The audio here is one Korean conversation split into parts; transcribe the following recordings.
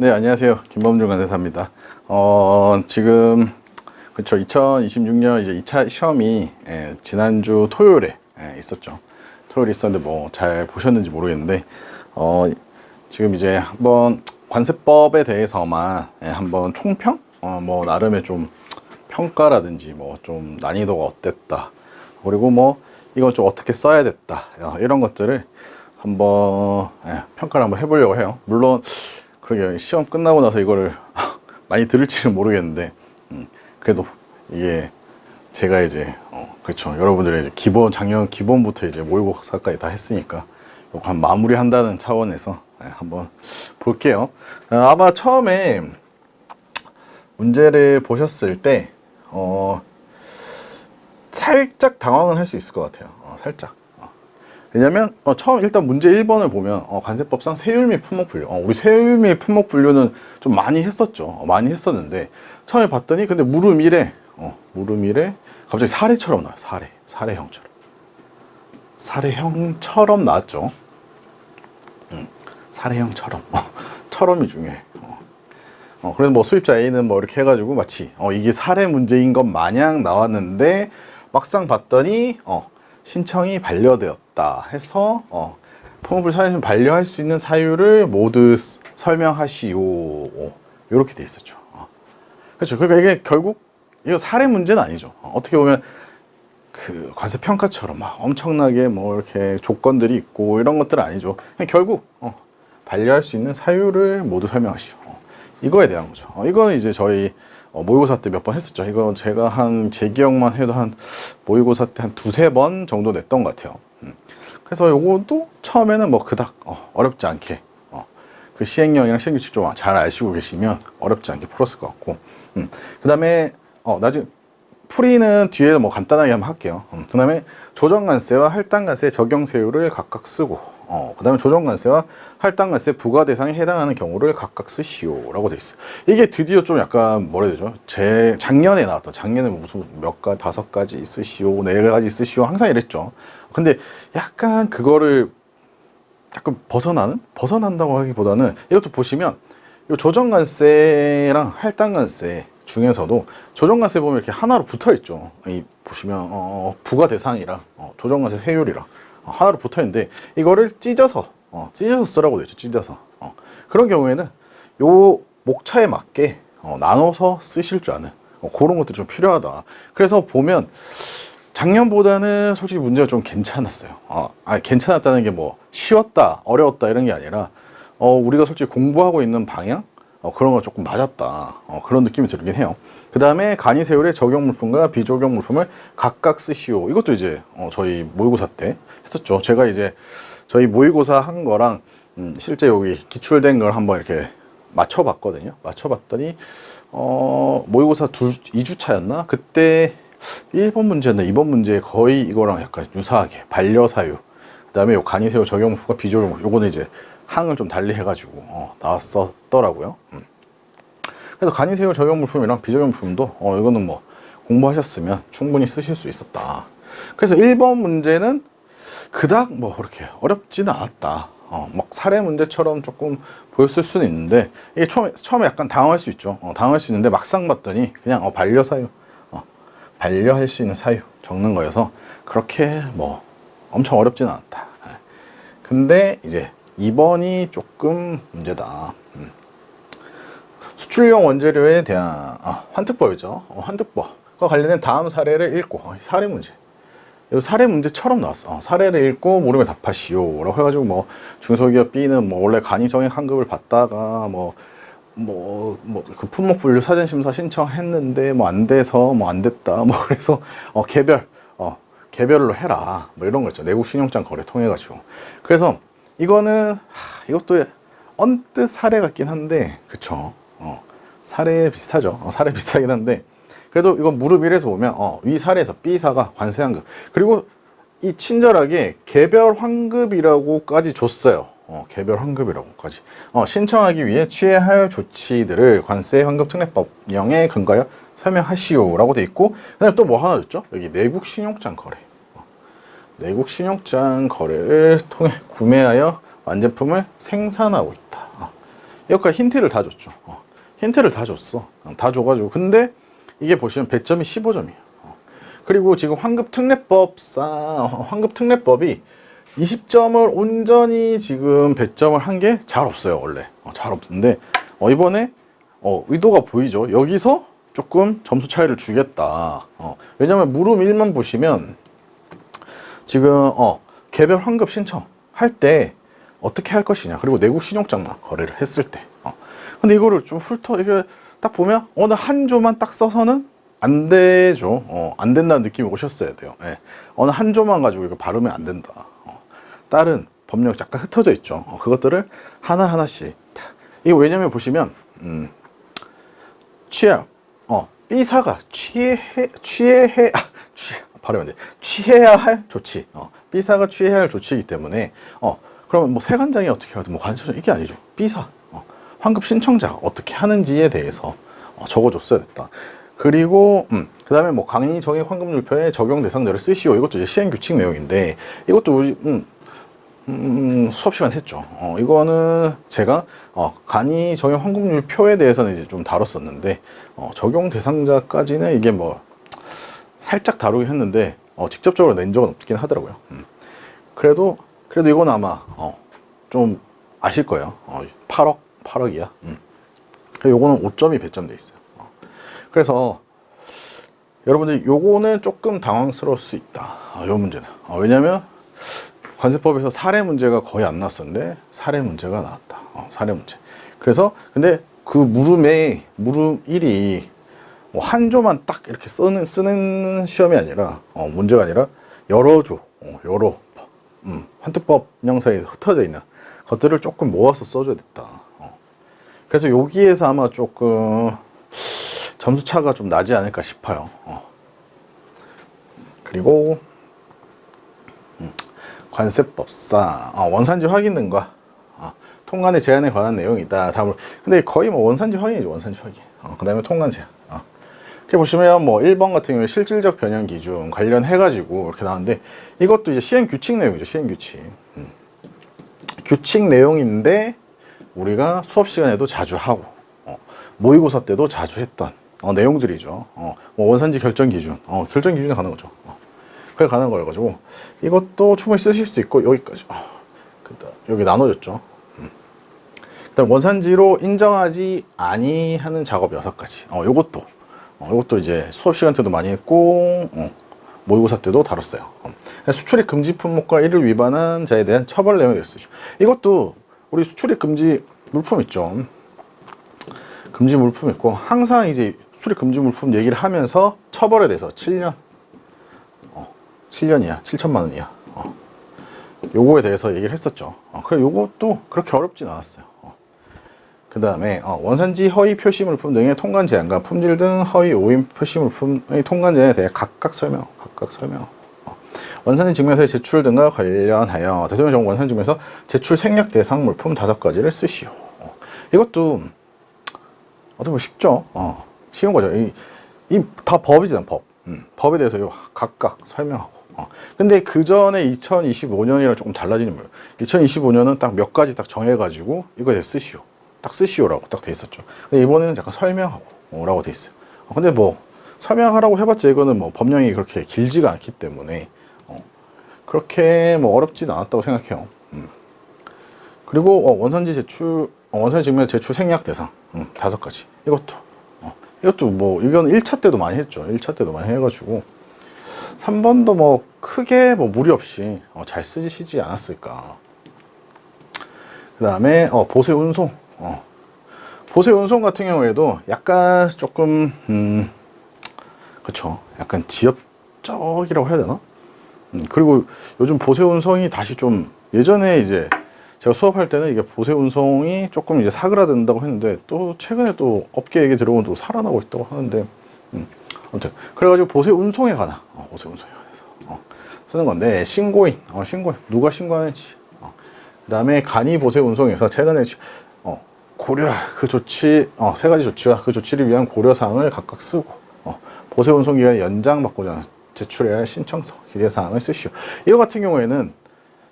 네, 안녕하세요. 김범준 간호사입니다. 지금 그렇죠. 2026년 이제 2차 시험이 지난주 토요일에 있었죠. 토요일에 있었는데 뭐 잘 보셨는지 모르겠는데 지금 이제 한번 관세법에 대해서만 한번 총평? 뭐 나름의 좀 평가라든지 뭐 좀 난이도가 어땠다. 그리고 뭐 이건 좀 어떻게 써야 됐다. 이런 것들을 한번 평가를 한번 해보려고 해요. 물론 그러게 시험 끝나고 나서 이거를 많이 들을지는 모르겠는데 그래도 이게 제가 이제 그렇죠. 여러분들의 이제 작년 기본부터 이제 모의고사까지 다 했으니까 이거 한 마무리한다는 차원에서 한번 볼게요. 아마 처음에 문제를 보셨을 때 살짝 당황은 할 수 있을 것 같아요. 살짝. 왜냐면 처음 일단 문제 1번을 보면 관세법상 세율 및 품목 분류 우리 세율 및 품목 분류는 좀 많이 했었죠. 많이 했었는데 처음에 봤더니 근데 물음일에 갑자기 사례처럼 나와요. 사례형처럼 나왔죠. 사례형처럼 처럼이 중요해. 그래서 뭐 수입자 A는 뭐 이렇게 해가지고 마치 이게 사례 문제인 것 마냥 나왔는데 막상 봤더니 신청이 반려되었다 해서 품목을 반려할 수 있는 사유를 모두 설명하시오 이렇게 돼 있었죠. 그렇죠. 그러니까 이게 결국 이거 사례 문제는 아니죠. 어떻게 보면 그 관세 평가처럼 막 엄청나게 뭐 이렇게 조건들이 있고 이런 것들은 아니죠. 그냥 결국 반려할 수 있는 사유를 모두 설명하시오. 이거에 대한 거죠. 이거는 이제 저희 모의고사 때 몇 번 했었죠. 이거 제가 제 기억만 해도 한 모의고사 때 한 두세 번 정도 냈던 것 같아요. 그래서 요것도 처음에는 뭐 그닥 어렵지 않게 그 시행령이랑 시행규칙 좀 잘 아시고 계시면 어렵지 않게 풀었을 것 같고 그 다음에 나중에 풀이는 뒤에 뭐 간단하게 한번 할게요. 그 다음에 조정관세와 할당관세 적용 세율을 각각 쓰고 그 다음에 조정관세와 할당관세 부과 대상에 해당하는 경우를 각각 쓰시오 라고 돼 있어요. 이게 드디어 좀 약간 뭐라 해야 되죠? 작년에 나왔던 작년에 무슨 몇 가지 5가지 쓰시오 4가지 쓰시오 항상 이랬죠. 근데 약간 그거를 약간 벗어난다고 하기보다는 이것도 보시면 이 조정관세랑 할당관세 중에서도 조정관세 보면 이렇게 하나로 붙어 있죠. 이 보시면 부과 대상이랑 조정관세 세율이랑 하나로 붙어 있는데 이거를 찢어서 쓰라고 되어 있죠. 찢어서 그런 경우에는 요 목차에 맞게 나눠서 쓰실 줄 아는 그런 것들이 좀 필요하다. 그래서 보면 작년보다는 솔직히 문제가 좀 괜찮았어요. 괜찮았다는 게 뭐 쉬웠다 어려웠다 이런 게 아니라 우리가 솔직히 공부하고 있는 방향 그런 거 조금 맞았다. 그런 느낌이 들긴 해요. 그 다음에 간이세율의 적용 물품과 비적용 물품을 각각 쓰시오. 이것도 이제 저희 모의고사 때 했었죠. 제가 이제 저희 모의고사 한 거랑 실제 여기 기출된 걸 한번 이렇게 맞춰봤거든요. 맞춰봤더니 모의고사 2주차였나? 그때 1번 문제였나 2번 문제 거의 이거랑 약간 유사하게 반려사유 그 다음에 요 간이세율 적용 물품과 비적용 물품 요거는 이제 항을 좀 달리 해가지고 나왔었더라고요. 그래서 간이세율 적용 물품이랑 비적용 물품도 이거는 뭐 공부하셨으면 충분히 쓰실 수 있었다. 그래서 1번 문제는 그닥 뭐 그렇게 어렵지는 않았다. 막 사례 문제처럼 조금 보였을 수는 있는데 이게 처음에 약간 당황할 수 있죠. 당황할 수 있는데 막상 봤더니 그냥 반려사유 반려할 수 있는 사유 적는 거여서 그렇게 뭐 엄청 어렵지는 않았다. 근데 이제 2번이 조금 문제다. 수출용 원재료에 대한 환특법이죠. 환특법과 관련된 다음 사례를 읽고 사례 문제. 사례 문제처럼 나왔어. 사례를 읽고 모르면 답하시오 라고 해가지고 뭐 중소기업 B는 뭐 원래 간이정액 환급을 받다가 그 품목 분류 사전 심사 신청했는데 뭐 안 돼서 뭐 안 됐다 뭐 그래서 개별로 해라 뭐 이런 거 있죠. 내국 신용장 거래 통해 가지고. 그래서 이거는 이것도 언뜻 사례 같긴 한데 그쵸. 사례 비슷하죠. 사례 비슷하긴 한데 그래도 이건 무릎 1에서 보면 위 사례에서 B사가 관세 환급 그리고 이 친절하게 개별 환급이라고까지 줬어요. 개별 환급이라고까지 신청하기 위해 취해야 할 조치들을 관세 환급 특례법령에 근거하여 설명하시오 라고 돼 있고 그다음에 또 뭐 하나 줬죠? 여기 내국 신용장 거래 내국 신용장 거래를 통해 구매하여 완제품을 생산하고 있다. 여기까지 힌트를 다 줬죠. 힌트를 다 줬어. 다 줘가지고. 근데 이게 보시면 배점이 15점이에요. 그리고 지금 환급특례법이 20점을 온전히 지금 배점을 한 게 잘 없어요. 원래 잘 없는데 이번에 의도가 보이죠. 여기서 조금 점수 차이를 주겠다. 왜냐면 물음 1만 보시면 지금 개별 환급 신청할 때 어떻게 할 것이냐, 그리고 내국 신용장만 거래를 했을 때. 근데 이거를 좀 이게 딱 보면 어느 한 조만 딱 써서는 안 되죠. 안 된다는 느낌이 오셨어야 돼요. 예. 어느 한 조만 가지고 이거 바르면 안 된다. 다른 법령이 약간 흩어져 있죠. 그것들을 하나하나씩. 이거 왜냐면 보시면 B사가 취해야 할 조치. B사가 취해야 할 조치이기 때문에 그러면 뭐 세관장이 어떻게 하든 뭐 관세청 이게 아니죠. B사 환급 신청자가 어떻게 하는지에 대해서 적어줬어야 됐다. 그리고 그 다음에 뭐 강의 정액 환급률표의 적용 대상자를 쓰시오. 이것도 이제 시행 규칙 내용인데 이것도 수업 시간 했죠. 이거는 제가 간이 정액 환급률표에 대해서는 이제 좀 다뤘었는데 적용 대상자까지는 이게 뭐 살짝 다루긴 했는데 직접적으로 낸 적은 없긴 하더라고요. 그래도 이건 아마 좀 아실 거예요. 8억이야. 요거는 5점이 배점돼 있어요. 그래서 여러분들 요거는 조금 당황스러울 수 있다. 요 문제는. 왜냐면 관세법에서 사례 문제가 거의 안 나왔었는데 사례 문제가 나왔다. 사례 문제. 그래서 근데 그 물음 1이 뭐 한 조만 딱 이렇게 쓰는 시험이 아니라 문제가 아니라 여러 조, 여러 환특법 형사에 흩어져 있는 것들을 조금 모아서 써줘야 됐다. 그래서 여기에서 아마 조금 점수 차가 좀 나지 않을까 싶어요. 그리고 관세법상 원산지 확인 등과 통관의 제한에 관한 내용이다. 다음으로 근데 거의 뭐 원산지 확인이죠. 원산지 확인. 그 다음에 통관 제한. 이렇게 보시면 뭐 1번 같은 경우에 실질적 변형 기준 관련해 가지고 이렇게 나왔는데 이것도 이제 시행 규칙 내용이죠. 시행 규칙. 규칙 내용인데 우리가 수업 시간에도 자주 하고 모의고사 때도 자주 했던 내용들이죠. 뭐 원산지 결정 기준, 결정 기준에 가는 거죠. 그게 가는 거여가지고 이것도 충분히 쓰실 수 있고 여기까지. 여기 나눠졌죠. 그다음 원산지로 인정하지 아니하는 작업 6가지. 요것도 이제 수업 시간 때도 많이 했고 모의고사 때도 다뤘어요. 수출입 금지 품목과 이를 위반한 자에 대한 처벌 내용이 쓰죠. 이것도 우리 수출입 금지 물품 있죠. 금지 물품 있고 항상 이제 수출입 금지 물품 얘기를 하면서 처벌에 대해서 7년 7년이야 7천만 원이야 요거에 대해서 얘기를 했었죠. 그래 요것도 그렇게 어렵진 않았어요. 그 다음에 원산지 허위 표시 물품 등의 통관 제한과 품질 등 허위 오인 표시 물품의 통관 제한에 대해 각각 설명. 원산지 증명서의 제출 등과 관련하여 대소변 정 원산지 증명서 제출 생략 대상 물품 5가지를 쓰시오. 이것도 어떻게 보면 쉽죠. 쉬운 거죠. 이 다 법이잖아. 법에 대해서 각각 설명하고. 근데 그 전에 2025년이랑 조금 달라지는 거예요. 2025년은 딱 몇 가지 딱 정해가지고 이거에 대해 쓰시오. 딱 쓰시오라고 딱 돼 있었죠. 근데 이번에는 약간 설명하고 라고 돼 있어요. 근데 뭐 설명하라고 해봤자 이거는 뭐 법령이 그렇게 길지가 않기 때문에 그렇게 뭐 어렵지는 않았다고 생각해요. 그리고 원산지 증명 제출 생략 대상 5가지. 이것도 뭐 이건 1차 때도 많이 했죠. 1차 때도 많이 해가지고 3번도 뭐 크게 뭐 무리 없이 잘 쓰시지 않았을까. 그 다음에 보세 운송. 보세 운송 같은 경우에도 약간 조금 그쵸, 약간 지엽적이라고 해야 되나? 그리고 요즘 보세 운송이 다시 좀 예전에 이제 제가 수업할 때는 이게 보세 운송이 조금 이제 사그라든다고 했는데 또 최근에 또 업계 얘기 들어보면 또 살아나고 있다고 하는데 아무튼 그래가지고 보세 운송에 관한 보세 운송에 관해서 쓰는 건데 신고인 누가 신고하는지 그 다음에 간이 보세 운송에서 최근에 고려 그 조치 3가지 조치와 그 조치를 위한 고려 사항을 각각 쓰고 보세 운송 기간 연장받고자 제출해야 할 신청서 기재 사항을 쓰시오. 이거 같은 경우에는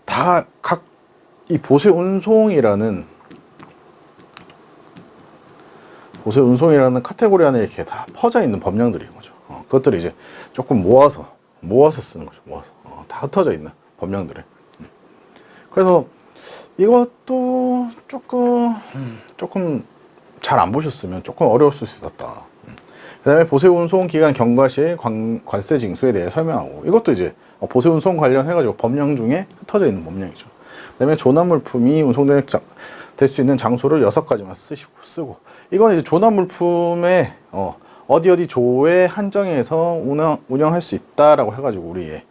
다 각 이 보세 운송이라는 보세 운송이라는 카테고리 안에 이렇게 다 퍼져 있는 법령들인 거죠. 그것들을 이제 조금 모아서 쓰는 거죠. 모아서 다 흩어져 있는 법령들을. 그래서 이것도 조금 잘 안 보셨으면 조금 어려웠을 수 있었다. 그 다음에 보세 운송 기간 경과 시 관세 징수에 대해 설명하고, 이것도 이제 보세 운송 관련해가지고 법령 중에 흩어져 있는 법령이죠. 그 다음에 조납 물품이 운송될 수 있는 장소를 6가지만 쓰고, 이건 이제 조납 물품에 어디 조에 한정해서 운영할 수 있다라고 해가지고 우리의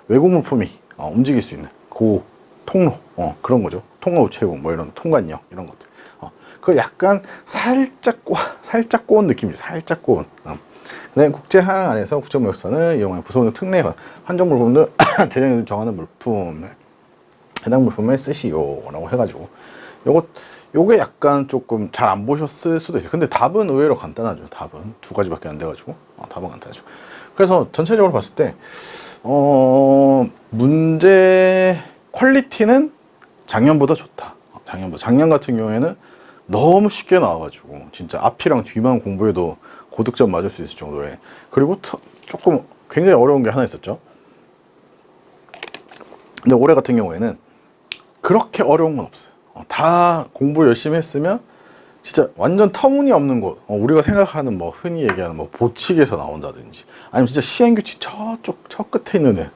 외국 물품이 움직일 수 있는 그 통로, 그런 거죠. 통로 우체국 뭐 이런 통관역 이런 것들. 그 약간 살짝 꼬은 느낌이죠. 살짝 꼬은. 그다음에 국제항 안에서 국제무역선을 이용한 부속력 특례 한정 물품들 제정을 정하는 물품을 해당 물품을 쓰시오라고 해가지고 요게 약간 조금 잘 안 보셨을 수도 있어요. 근데 답은 의외로 간단하죠. 답은 2가지밖에 안 돼가지고 답은 간단하죠. 그래서 전체적으로 봤을 때 문제 퀄리티는 작년보다 좋다. 작년 같은 경우에는 너무 쉽게 나와가지고 진짜 앞이랑 뒤만 공부해도 고득점 맞을 수 있을 정도에, 그리고 조금 굉장히 어려운 게 하나 있었죠. 근데 올해 같은 경우에는 그렇게 어려운 건 없어요. 다 공부 열심히 했으면 진짜 완전 터무니없는 곳, 우리가 생각하는 뭐 흔히 얘기하는 뭐 보칙에서 나온다든지, 아니면 진짜 시행규칙 저 끝에 있는 애,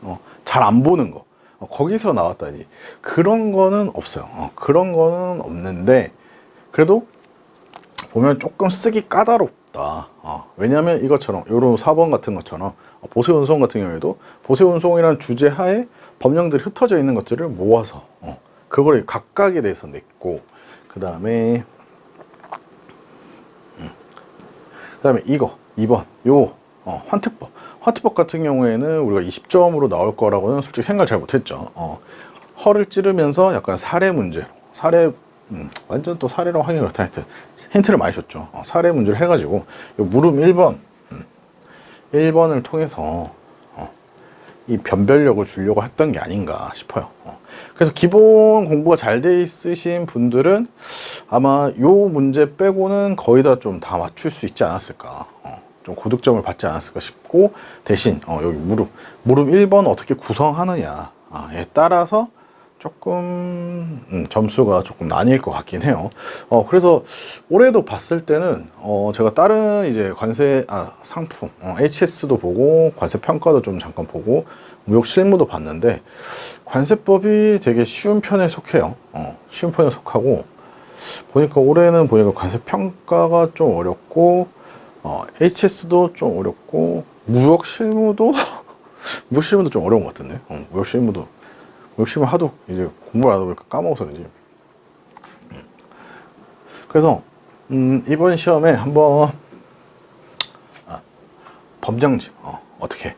잘 안 보는 거, 거기서 나왔다니, 그런 거는 없어요. 그런 거는 없는데 그래도 보면 조금 쓰기 까다롭다. 왜냐하면 이것처럼 요런 4번 같은 것처럼 보세 운송 같은 경우에도 보세 운송이라는 주제 하에 법령들이 흩어져 있는 것들을 모아서 그거를 각각에 대해서 냈고, 그 다음에 이거 2번 요 환특법 같은 경우에는 우리가 20점으로 나올 거라고는 솔직히 생각 잘 못했죠. 허를 찌르면서 약간 사례 문제로, 완전 또 사례로 하긴 그렇다. 하여튼 힌트를 많이 줬죠. 사례 문제를 해가지고 요 물음 1번을 통해서 이 변별력을 주려고 했던 게 아닌가 싶어요. 그래서 기본 공부가 잘 돼 있으신 분들은 아마 요 문제 빼고는 거의 다 좀 다 맞출 수 있지 않았을까, 좀 고득점을 받지 않았을까 싶고, 대신 여기 물음 1번 어떻게 구성하느냐에 따라서 조금 점수가 조금 나뉠 것 같긴 해요. 그래서 올해도 봤을 때는 제가 다른 이제 상품 HS도 보고 관세 평가도 좀 잠깐 보고 무역 실무도 봤는데 관세법이 되게 쉬운 편에 속해요. 쉬운 편에 속하고, 보니까 올해는 관세 평가가 좀 어렵고 HS도 좀 어렵고 무역 실무도 좀 어려운 것 같은데. 무역 실무 하도 이제 공부를 하다 보니까 까먹어서 그런지. 그래서 이번 시험에 한번 법정집 어떻게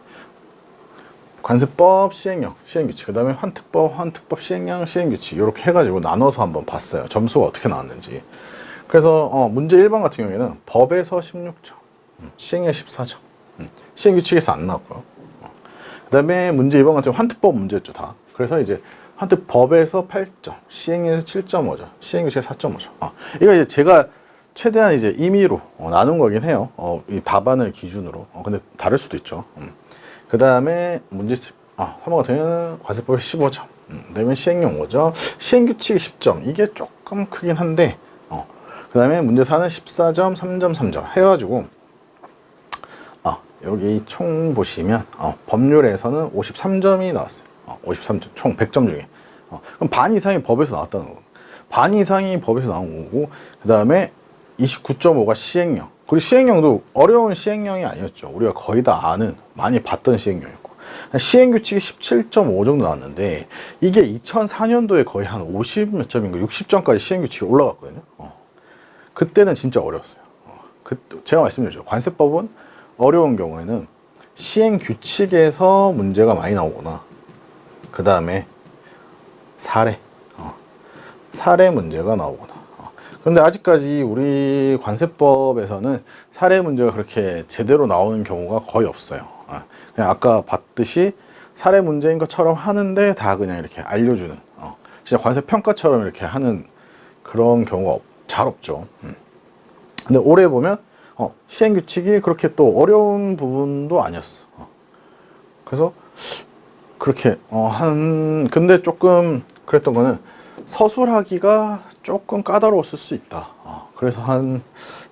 관세법 시행령 시행규칙, 그 다음에 환특법 시행령 시행규칙 이렇게 해가지고 나눠서 한번 봤어요. 점수가 어떻게 나왔는지. 그래서 문제 1번 같은 경우에는 법에서 16점, 시행령 14점, 시행규칙에서 안 나왔고요. 그 다음에 문제 2번 같은 경우 환특법 문제였죠 다. 그래서 이제 환특법에서 8점, 시행령에서 7.5점, 시행규칙에서 4.5점. 이거 이제 제가 최대한 이제 임의로 나눈 거긴 해요. 이 답안을 기준으로. 근데 다를 수도 있죠. 그 다음에 문제 3번 같은 경우는 관세법에 15점, 그다음에 시행령 5점, 시행규칙이 10점. 이게 조금 크긴 한데, 그 다음에 문제 4는 14점, 3점, 3점 해가지고 여기 총 보시면 법률에서는 53점이 나왔어요. 53점, 총 100점 중에. 그럼 반 이상이 법에서 나왔다는 거고, 반 이상이 법에서 나온 거고, 그 다음에 29.5가 시행령. 그리고 시행령도 어려운 시행령이 아니었죠. 우리가 거의 다 아는, 많이 봤던 시행령이었고, 시행규칙이 17.5 정도 나왔는데 이게 2004년도에 거의 한 50 몇 점인가 60점까지 시행규칙이 올라갔거든요. 그때는 진짜 어려웠어요. 제가 말씀드렸죠. 관세법은 어려운 경우에는 시행규칙에서 문제가 많이 나오거나, 그 다음에 사례 문제가 나오거나. 근데 아직까지 우리 관세법에서는 사례 문제가 그렇게 제대로 나오는 경우가 거의 없어요. 그냥 아까 봤듯이 사례 문제인 것처럼 하는데 다 그냥 이렇게 알려주는, 진짜 관세 평가처럼 이렇게 하는 그런 경우가 잘 없죠. 근데 올해 보면 시행 규칙이 그렇게 또 어려운 부분도 아니었어. 그래서 그렇게 근데 조금 그랬던 거는 서술하기가 조금 까다로웠을 수 있다. 그래서 한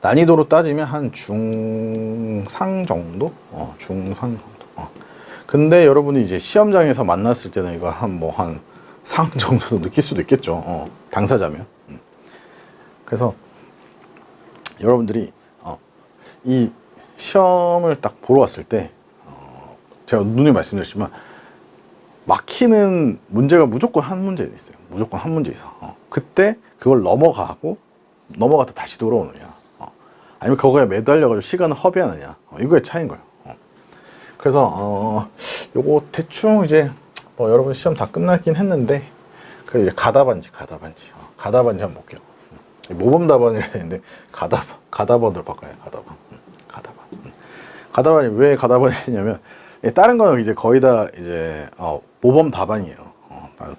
난이도로 따지면 한 중상 정도? 중상 정도. 근데 여러분이 이제 시험장에서 만났을 때는 이거 한 상 정도도 느낄 수도 있겠죠. 당사자면. 그래서 여러분들이 이 시험을 딱 보러 왔을 때 제가 누누이 말씀드렸지만 막히는 문제가 무조건 한 문제 있어요. 무조건 한 문제 이상. 그때 그걸 넘어가다 다시 돌아오느냐, 아니면 거기에 매달려가지고 시간을 허비하느냐, 이거의 차이인 거예요. 그래서 요거 대충 이제 뭐 여러분 시험 다 끝나긴 했는데 그 이제 가다반지 한번 볼게요. 모범 답안이라 했는데 가다반으로 바꿔요. 가다반이 왜 가다반이냐면 다른 거는 이제 거의 다 이제 모범 답안이에요.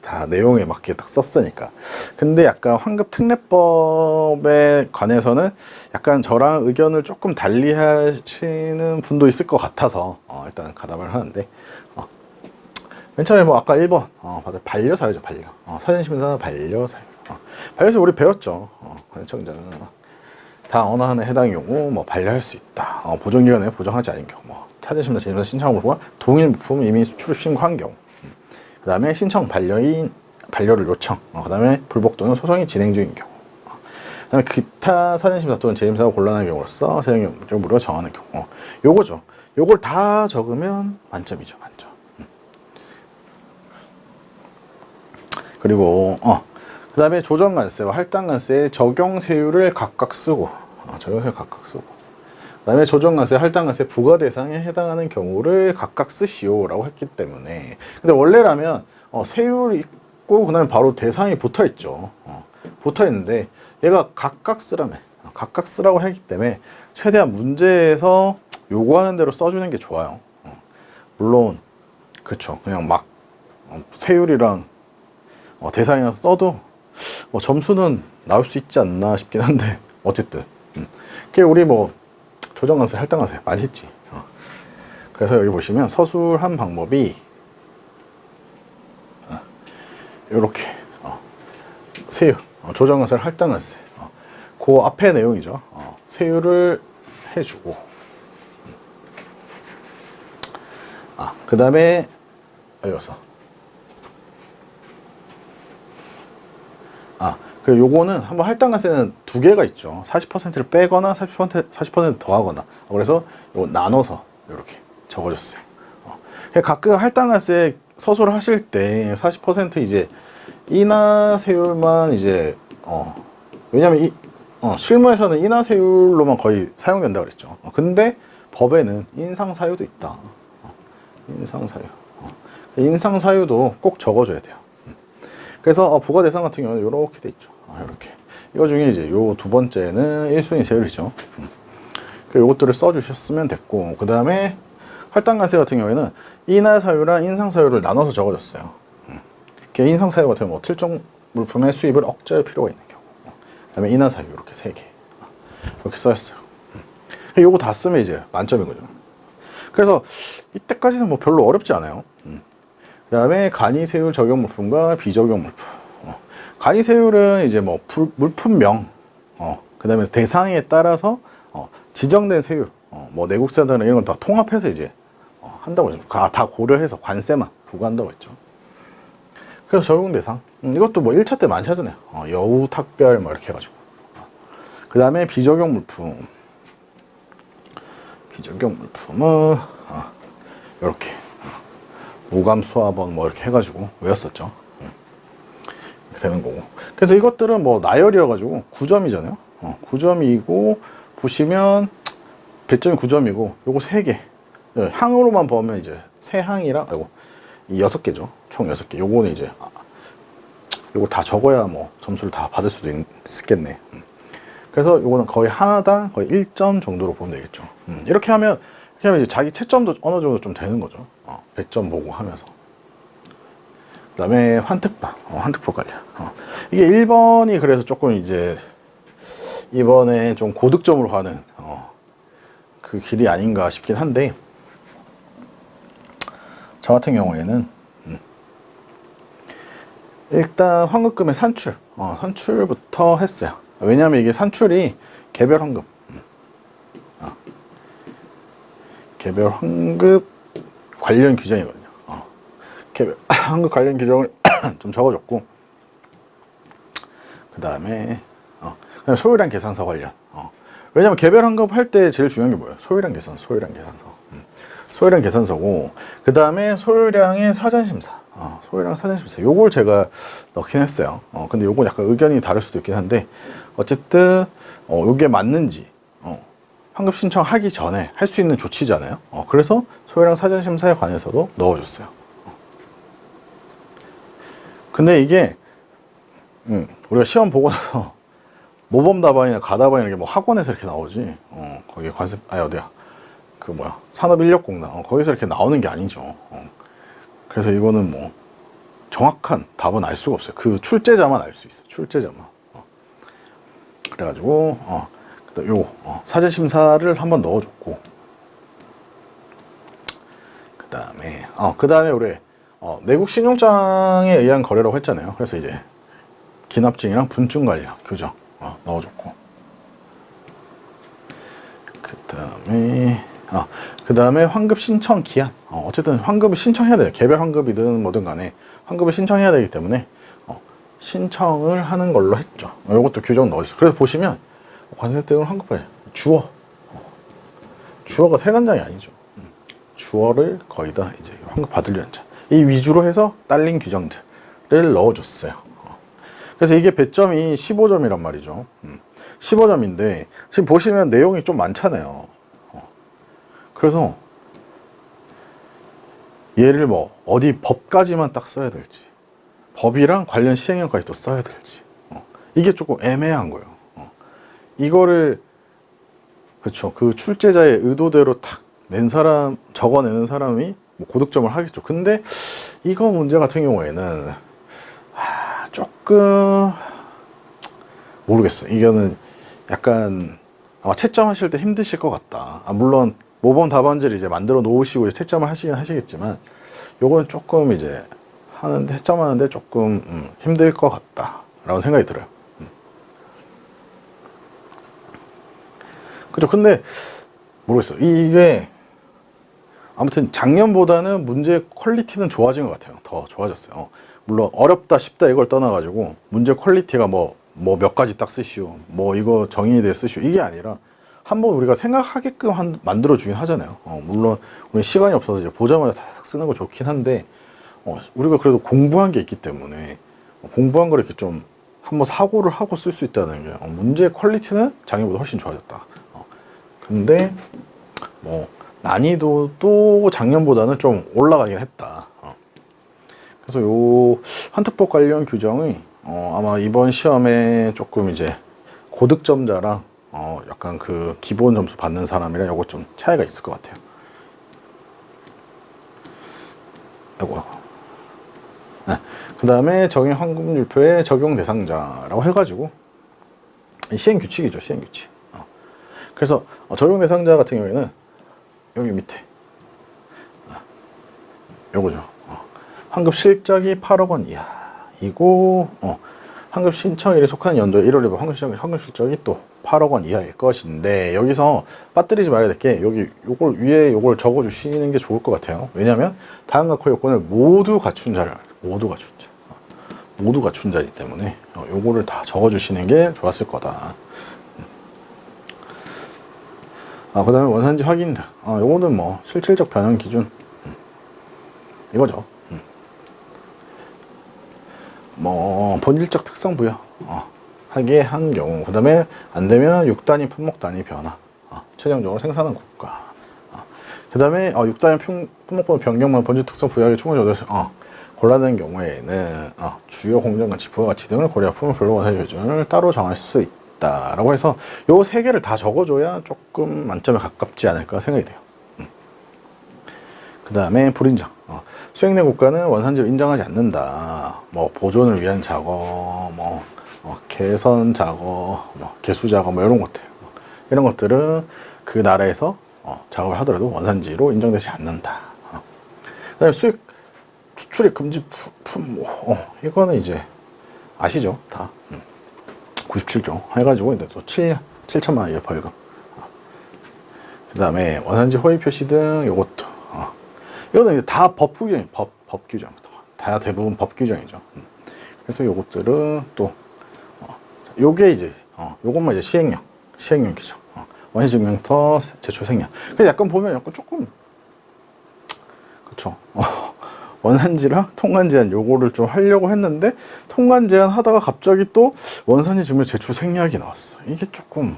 다 내용에 맞게 딱 썼으니까. 근데 약간 환급 특례법에 관해서는 약간 저랑 의견을 조금 달리 하시는 분도 있을 것 같아서 일단 가담을 하는데, 맨 처음에 뭐 아까 1번 반려사유죠. 사전심사 반려사유. 반려사유 우리 배웠죠. 관청자는 다 어느 하나에 해당 경우 뭐 반려할 수 있다. 보정기관에 보정하지 않은 경우, 사전심사 재심사 신청을 보고 동일 물품을 이미 수출을 신고한 경우, 그 다음에 신청 반려를 요청, 그 다음에 불복 또는 소송이 진행 중인 경우, 그 다음에 기타 사전심사 또는 재심사가 곤란한 경우로서 세형적으로 정하는 경우, 요거죠. 요걸 다 적으면 만점이죠. 만점. 그리고 그 다음에 조정관세와 할당관세의 적용세율을 각각 쓰고, 그 다음에 조정관세, 할당관세 부과 대상에 해당하는 경우를 각각 쓰시오라고 했기 때문에, 근데 원래라면 세율이 있고 그 다음에 바로 대상이 붙어있죠. 붙어있는데 얘가 각각 쓰라고 했기 때문에 최대한 문제에서 요구하는 대로 써주는 게 좋아요. 물론 그쵸, 그냥 막 세율이랑 대상이랑 써도 점수는 나올 수 있지 않나 싶긴 한데, 어쨌든 우리 뭐 조정관세, 할당관세 많이 했지. 그래서 여기 보시면 서술한 방법이 이렇게 세율, 조정관세, 할당관세, 그 앞에 내용이죠. 세율을 해주고, 그 다음에 여기서 그리고 요거는 한번 할당관세는 두 개가 있죠. 40%를 빼거나 40% 더하거나. 그래서 요거 나눠서 이렇게 적어줬어요. 가끔 할당관세 서술을 하실 때 40% 이제 인하세율만 이제 왜냐면 실무에서는 인하세율로만 거의 사용된다고 그랬죠. 근데 법에는 인상사유도 있다. 인상사유도 꼭 적어줘야 돼요. 그래서 부과 대상 같은 경우는 이렇게 돼 있죠. 이렇게. 이거 중에 이제 요 두 번째는 1순위 세율이죠. 요것들을 써주셨으면 됐고, 그 다음에 할당관세 같은 경우에는 인하사유랑 인상사유를 나눠서 적어줬어요. 인상사유 같은 경우 특정 물품의 수입을 억제할 필요가 있는 경우, 그 다음에 인하사유 이렇게 3개 이렇게 써있어요. 요거 다 쓰면 이제 만점인 거죠. 그래서 이때까지는 뭐 별로 어렵지 않아요. 그 다음에 간이세율 적용 물품과 비적용 물품. 간이세율은 이제 뭐 물품명, 그 다음에 대상에 따라서 지정된 세율, 뭐 내국세나 이런 건 다 통합해서 이제 한다고 했죠. 다 고려해서 관세만 부과한다고 했죠. 그래서 적용 대상, 이것도 뭐 1차 때 많이 하잖아요. 여우, 탁별 뭐 이렇게 해가지고. 그 다음에 비적용 물품. 비적용 물품은 이렇게 무감 수화번 뭐 이렇게 해가지고 외웠었죠. 이렇게 되는 거고. 그래서 이것들은 뭐 나열이어가지고 9점이잖아요. 9점이고 보시면 배점이 9점이고 요거 3개. 항으로만 보면 이제 3항이랑 이 6개죠. 총 6개. 요거는 이제 요거 다 적어야 뭐 점수를 다 받을 수도 있겠네. 그래서 요거는 거의 하나당 거의 1점 정도로 보면 되겠죠. 이렇게 하면 이제 자기 채점도 어느 정도 좀 되는 거죠. 100점 보고 하면서. 그 다음에 환특법 관련. 이게 1번이 그래서 조금 이제 이번에 좀 고득점으로 가는 그 길이 아닌가 싶긴 한데, 저 같은 경우에는 일단 환급금의 산출부터 했어요. 왜냐하면 이게 산출이 개별 환급, 개별 환급 관련 규정이거든요. 개별 환급 관련 규정을 좀 적어줬고, 그 다음에 소요량 계산서 관련. 왜냐면 개별 환급 할 때 제일 중요한 게 뭐예요? 소요량 계산서. 소요량 계산서고, 그 다음에 소요량의 사전심사. 소요량 사전심사. 요걸 제가 넣긴 했어요. 근데 요건 약간 의견이 다를 수도 있긴 한데, 어쨌든 요게 맞는지 환급 신청하기 전에 할 수 있는 조치잖아요. 그래서 소요량 사전심사에 관해서도 넣어줬어요. 근데 이게 우리가 시험 보고 나서 모범 답안이나 가답안이나 이렇게 뭐 학원에서 이렇게 나오지, 거기 관세, 어디야, 그 뭐야, 산업인력공단, 거기서 이렇게 나오는 게 아니죠. 그래서 이거는 뭐 정확한 답은 알 수가 없어요. 그 출제자만 알 수 있어. 출제자만. 그래가지고 요 사전 심사를 한번 넣어줬고, 그 다음에 우리 내국 신용장에 의한 거래라고 했잖아요. 그래서 이제 기납증이랑 분증 관련 규정 넣어줬고, 그 다음에 환급 신청 기한. 어쨌든 환급을 신청해야 돼요. 개별 환급이든 뭐든 간에 환급을 신청해야 되기 때문에 신청을 하는 걸로 했죠. 이것도 규정 넣어있어요. 그래서 보시면 관세 혜택을 환급할 주어가 세관장이 아니죠. 주어를 거의 다 이제 환급 받으려는 자, 이 위주로 해서 딸린 규정들을 넣어줬어요. 그래서 이게 배점이 15점이란 말이죠. 15점인데 지금 보시면 내용이 좀 많잖아요. 그래서 얘를 뭐 어디 법까지만 딱 써야 될지, 법이랑 관련 시행령까지 또 써야 될지, 이게 조금 애매한 거예요. 이거를 그렇죠. 그 출제자의 의도대로 탁 낸 사람, 적어내는 사람이 뭐 고득점을 하겠죠. 근데 이거 문제 같은 경우에는 조금 모르겠어요. 이거는 약간 아마 채점하실 때 힘드실 것 같다. 물론 모범 답안지를 이제 만들어 놓으시고 채점을 하시겠지만, 요거는 조금 이제 하는데, 채점하는데 조금 힘들 것 같다라고 생각이 들어요. 그죠? 근데 모르겠어요. 이게 아무튼 작년보다는 문제 퀄리티는 좋아진 것 같아요. 더 좋아졌어요. 물론 어렵다 쉽다 이걸 떠나가지고 문제 퀄리티가 뭐 몇 가지 딱 쓰시오, 뭐 이거 정의에 대해 쓰시오, 이게 아니라 한번 우리가 생각하게끔 만들어 주긴 하잖아요. 물론 우리 시간이 없어서 이제 보자마자 다 쓰는 거 좋긴 한데, 우리가 그래도 공부한 게 있기 때문에 공부한 걸 이렇게 좀 한번 사고를 하고 쓸 수 있다는 게, 문제 퀄리티는 작년보다 훨씬 좋아졌다. 근데 뭐 난이도도 작년보다는 좀 올라가긴 했다. 그래서 요 환특법 관련 규정이 아마 이번 시험에 조금 이제 고득점자랑 약간 그 기본 점수 받는 사람이랑 요거 좀 차이가 있을 것 같아요. 네. 그 다음에 정의 환급율표의 적용 대상자라고 해가지고 시행 규칙이죠. 시행 규칙. 그래서 적용 대상자 같은 경우에는 여기 밑에 요거죠. 환급 실적이 8억 원 이하이고, 환급 신청일에 속하는 연도의 1월 1일 환급 실적이 또 8억 원 이하일 것인데, 여기서 빠뜨리지 말아야 될 게, 여기 요걸 위에 요걸 적어 주시는 게 좋을 것 같아요. 왜냐하면 다음과 그 요건을 모두 갖춘 자를, 모두 갖춘 자이기 때문에 요거를 다 적어 주시는 게 좋았을 거다. 그 다음에 원산지 확인 등. 요거는 뭐 실질적 변형 기준 이거죠. 뭐 본질적 특성 부여 하게 한 경우, 그 다음에 안 되면 6단위 품목 단위 변화, 최종적으로 생산한 국가, 그 다음에 6단위 품목별 변경만 본질 특성 부여하기 충분히 곤란한 경우에는 주요 공정가치, 부가가치 등을 고려한 품목별로 원산지 기준을 따로 정할 수 있다라고 해서 요 세 개를 다 적어줘야 조금 만점에 가깝지 않을까 생각이 돼요. 그 다음에 불인정. 수행내 국가는 원산지를 인정하지 않는다. 뭐 보존을 위한 작업, 뭐 개선 작업, 개수 작업 이런 것들, 이런 것들은 그 나라에서 작업을 하더라도 원산지로 인정되지 않는다. 그다음에 수입 수출입 금지 품목, 이거는 이제 아시죠? 다 97조 해가지고 이제 또 7년 7천만 원의 벌금. 그다음에 원산지 호의 표시 등 요것도 이거는 이제 다 법 규정, 법 규정, 다 대부분 법 규정이죠. 그래서 요것들은 또 요게 이제 요것만 이제 시행령 규정. 원시 증명서 제출 생략. 그래서 약간 보면 약간 조금 그렇죠. 원산지랑 통관 제한 요거를 좀 하려고 했는데 통관 제한 하다가 갑자기 또 원산지 증명 제출 생략이 나왔어. 이게 조금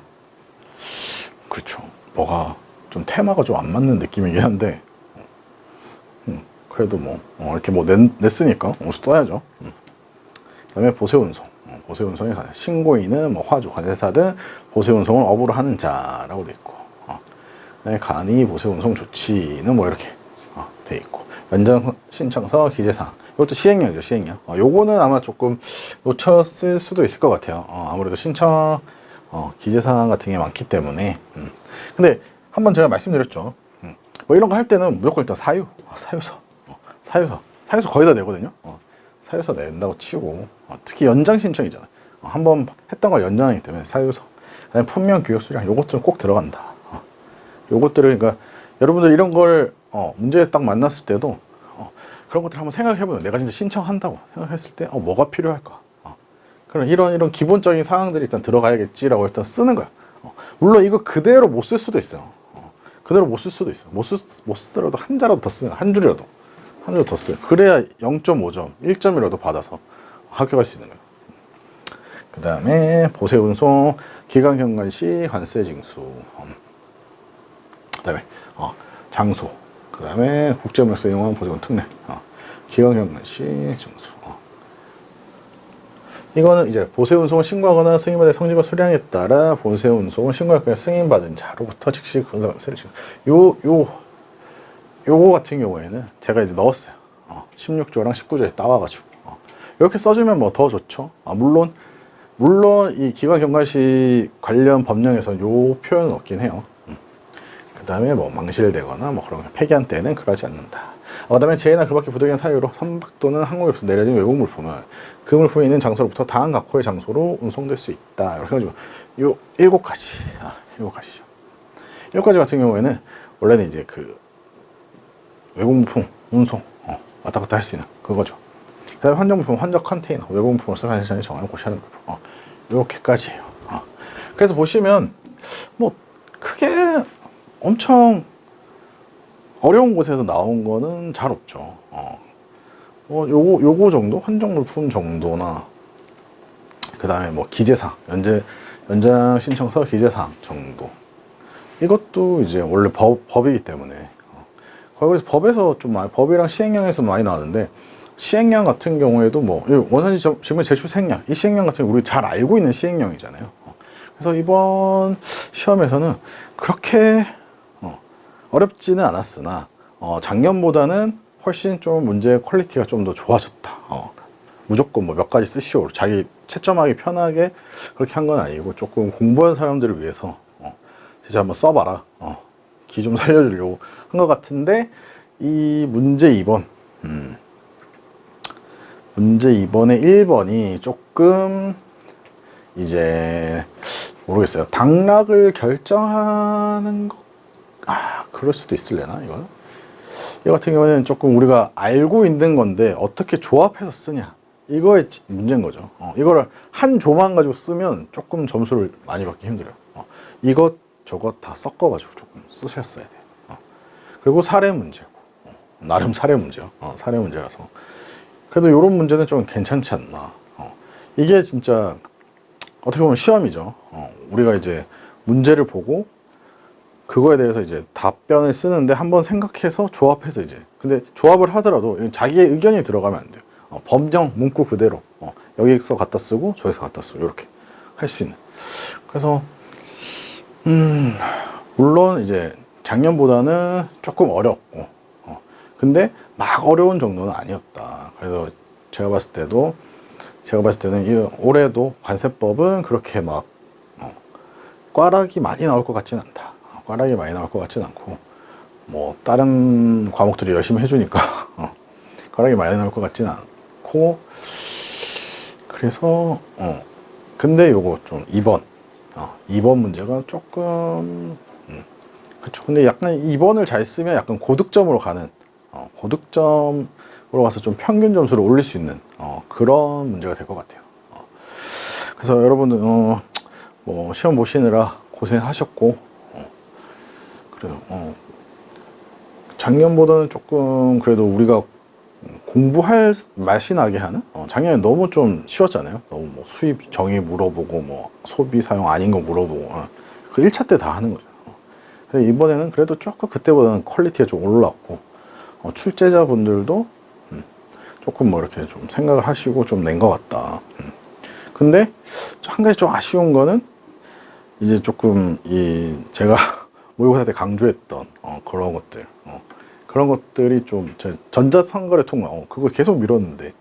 그렇죠. 뭐가 좀 테마가 좀 안 맞는 느낌이긴 한데 그래도 뭐 이렇게 뭐 냈으니까 써야죠. 그다음에 보세운송. 보세운송에 관한 신고인은 뭐 화주, 관세사 등 보세운송을 업으로 하는 자라고 돼 있고, 그다음에 간이 보세운송 조치는 뭐 이렇게 돼 있고, 연장 신청서 기재사항. 이것도 시행령이죠, 시행령. 요거는 아마 조금 놓쳤을 수도 있을 것 같아요. 아무래도 신청 기재사항 같은 게 많기 때문에. 근데 한번 제가 말씀드렸죠. 뭐 이런 거 할 때는 무조건 일단 사유서 거의 다 내거든요. 사유서 낸다고 치고, 특히 연장 신청이잖아요. 한번 했던 걸 연장하기 때문에 사유서, 그다음에 품명 교육 수량 요것들은 꼭 들어간다. 요것들을 그러니까 여러분들 이런 걸 문제에서 딱 만났을 때도 그런 것들 한번 생각해보면 내가 진짜 신청한다고 생각했을 때 뭐가 필요할까? 그럼 이런 기본적인 사항들이 일단 들어가야겠지라고 일단 쓰는 거야. 물론 이거 그대로 못 쓸 수도 있어요. 그대로 못 쓸 수도 있어. 못 쓰더라도 한 자라도 더 쓰는, 한 줄이라도 더 써요. 그래야 0.5점, 1점이라도 받아서 합격할 수 있는 거예요. 그 다음에 보세운송, 기간경관 시 관세 징수. 그 다음에 장소. 그 다음에 국제무역사 이용한 보세운 특례. 기간경관 시 징수. 이거는 이제 보세운송을 신고하거나 승인받은 성질과 수량에 따라 보세운송을 신고하거나 승인받은 자로부터 즉시 관세를 요거 같은 경우에는 제가 이제 넣었어요. 16조랑 19조에 따와가지고 이렇게 써주면 뭐 더 좋죠. 물론 이 기관 경과시 관련 법령에서 요 표현은 없긴 해요. 그 다음에 뭐 망실되거나 뭐 그런 거 폐기한 때는 그러지 않는다. 그 다음에 재해나 그밖에 부득이한 사유로 선박 또는 항공에서 내려진 외국 물품은 그 물품이 있는 장소로부터 다음 각호의 장소로 운송될 수 있다. 이렇게 해가지고 요 7가지, 7가지죠. 7가지 같은 경우에는 원래는 이제 그 외국 물품 운송 왔다 갔다 할 수 있는 그거죠. 그다음에 환경 물품, 환적 컨테이너, 외국 물품을 쓰는 회사장이 정하는 고시하는 물품, 이렇게까지예요. 그래서 보시면 뭐 크게 엄청 어려운 곳에서 나온 거는 잘 없죠. 요거 정도, 환적 물품 정도나 그다음에 뭐 기재사항, 연장 신청서 기재사항 정도. 이것도 이제 원래 법이기 때문에. 그래서 법에서 좀 많이, 법이랑 시행령에서 많이 나왔는데, 시행령 같은 경우에도 뭐 원산지 증명 제출 생략, 이 시행령 같은 경우 우리 잘 알고 있는 시행령이잖아요. 그래서 이번 시험에서는 그렇게 어렵지는 않았으나 작년보다는 훨씬 좀 문제 퀄리티가 좀 더 좋아졌다. 무조건 뭐 몇 가지 쓰시오, 자기 채점하기 편하게 그렇게 한 건 아니고 조금 공부한 사람들을 위해서 진짜 한번 써봐라, 기 좀 살려주려고 한 것 같은데, 이 문제 2번 문제 2번의 1번이 조금 이제 모르겠어요. 당락을 결정하는 거, 그럴 수도 있을래나 이거는. 이 같은 경우는 조금 우리가 알고 있는 건데 어떻게 조합해서 쓰냐, 이거의 문제인 거죠. 이거를 한 조만 가지고 쓰면 조금 점수를 많이 받기 힘들어요. 이것 저것 다 섞어가지고 조금 쓰셨어야 돼요. 그리고 사례 문제고, 나름 사례 문제요. 사례 문제라서 그래도 이런 문제는 좀 괜찮지 않나. 이게 진짜 어떻게 보면 시험이죠. 우리가 이제 문제를 보고 그거에 대해서 이제 답변을 쓰는데 한번 생각해서 조합해서 이제, 근데 조합을 하더라도 자기의 의견이 들어가면 안 돼요. 법령 문구 그대로 여기서 갖다 쓰고 저기서 갖다 쓰고 이렇게 할 수 있는. 그래서 물론 이제 작년보다는 조금 어렵고, 근데 막 어려운 정도는 아니었다. 그래서 제가 봤을 때도 제가 봤을 때는 이 올해도 관세법은 그렇게 막 꽈락이 많이 나올 것 같지는 않다. 꽈락이 많이 나올 것 같지는 않고 뭐 다른 과목들이 열심히 해주니까 꽈락이 많이 나올 것 같지는 않고 그래서 근데 요거 좀 2번 문제가 조금 그렇죠. 근데 약간 2번을 잘 쓰면 약간 고득점으로 가는 고득점으로 가서 좀 평균 점수를 올릴 수 있는 그런 문제가 될 것 같아요. 그래서 여러분들 뭐 시험 보시느라 고생하셨고 그래도 작년보다는 조금 그래도 우리가 공부할 맛이 나게 하는 작년에 너무 좀 쉬웠잖아요. 너무 뭐 수입 정의 물어보고 뭐 소비 사용 아닌 거 물어보고 그 1차 때 다 하는 거죠. 근데 이번에는 그래도 조금 그때보다는 퀄리티가 좀 올랐고 출제자분들도 조금 뭐 이렇게 좀 생각을 하시고 좀 낸 것 같다. 근데 한 가지 좀 아쉬운 거는 이제 조금 제가 모의고사 때 강조했던 그런 것들 그런 것들이 좀 전자상거래 통화 그거 계속 미뤘는데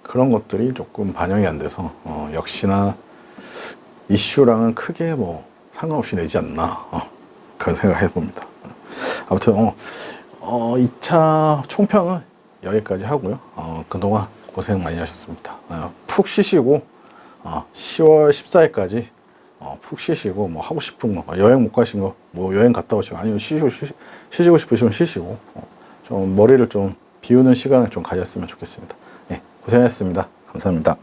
그런 것들이 조금 반영이 안 돼서 역시나 이슈랑은 크게 뭐 상관없이 내지 않나 그런 생각을 해봅니다. 아무튼 2차 총평은 여기까지 하고요. 그동안 고생 많이 하셨습니다. 푹 쉬시고 10월 14일까지 푹 쉬시고 뭐 하고 싶은 거 여행 못 가신 거 뭐 여행 갔다 오시고 아니면 쉬시고 싶으시면 쉬시고 좀 머리를 좀 비우는 시간을 좀 가졌으면 좋겠습니다. 네, 고생하셨습니다. 감사합니다.